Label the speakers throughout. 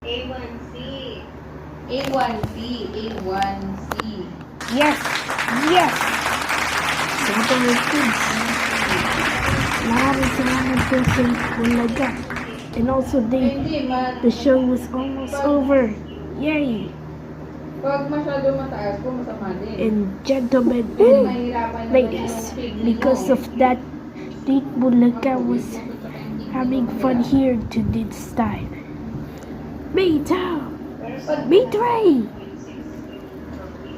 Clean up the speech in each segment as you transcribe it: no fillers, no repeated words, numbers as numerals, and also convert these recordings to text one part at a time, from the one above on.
Speaker 1: A1C. A1C. A1C.
Speaker 2: Yes! Yes! Sa mga kids, maraming salamat po sa Bulaga. And also, the show was almost over. Yay!
Speaker 1: Pag masyado mataas po, masama din.
Speaker 2: And gentlemen and
Speaker 1: Mahirapan naman
Speaker 2: ladies,
Speaker 1: yung pig
Speaker 2: because
Speaker 1: mo.
Speaker 2: of that, Team Bulaga was having fun here to this time. Me too! Me three!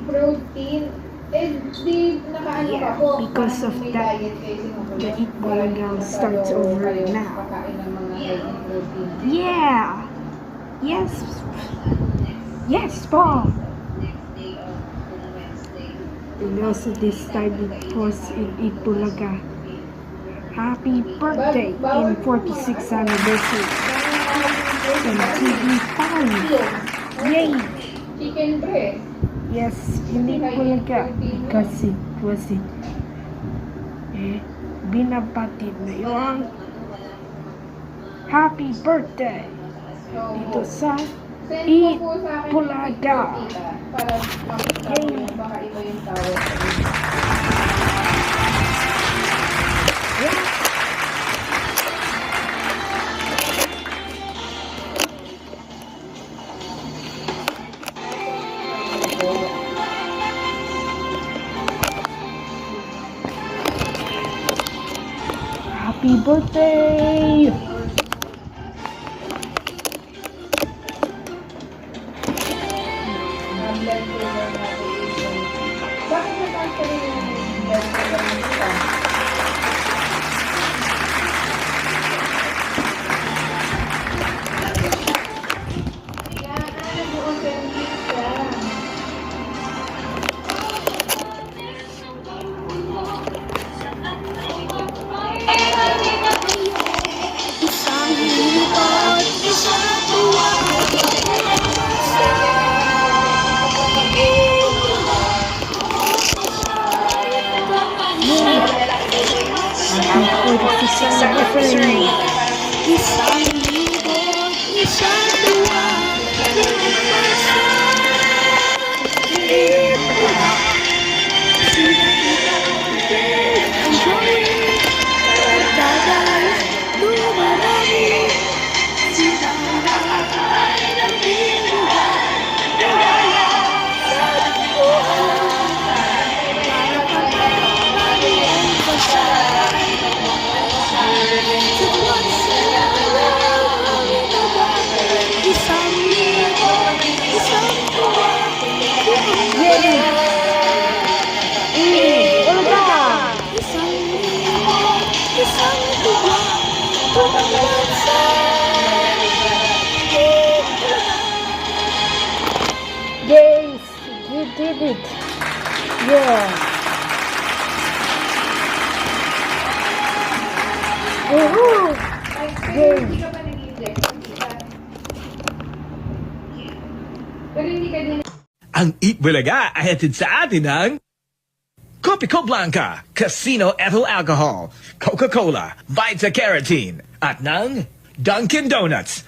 Speaker 1: Protein. Eh, di nakaano
Speaker 2: Yeah,
Speaker 1: pa po.
Speaker 2: because
Speaker 1: Parang
Speaker 2: of
Speaker 1: may
Speaker 2: that,
Speaker 1: diet kayo sinusunod.
Speaker 2: the Eat Bulaga
Speaker 1: Parang
Speaker 2: starts
Speaker 1: kayo-
Speaker 2: over
Speaker 1: kayo
Speaker 2: now.
Speaker 1: kakain ng mga healthy protein.
Speaker 2: Yeah! Yes! Yes, Paul! And also this time it was in Itbulaga. Happy birthday in 46th anniversary. And TV5. Yay!
Speaker 1: Chicken breast.
Speaker 2: Yes, in Itbulaga. Because it was in binabati na yung happy birthday dito sa
Speaker 1: Send
Speaker 2: Eat
Speaker 1: mo po sa akin
Speaker 2: Bulaga.
Speaker 1: yung tita, para makita ko kung baka iba yung tawag.
Speaker 2: Yeah. Happy birthday!
Speaker 1: Ang blood sugar natin is bakit mataas ka rin yung blood sugar ng tita? Kaya doon ka ng pizza.
Speaker 2: Isang lingkod, isang tuwa. Happy 46th anniversary. Isang lingkod, isang tuwa. Yes, you did it. Yeah. Woohoo!
Speaker 1: Pero hindi ka pa nag-inject. Pero hindi ka din
Speaker 3: Ang Eat Bulaga ay hatid sa atin ng Copico Blanca, Casino Ethyl Alcohol, Coca-Cola, Vita Carotene, at ng Dunkin' Donuts.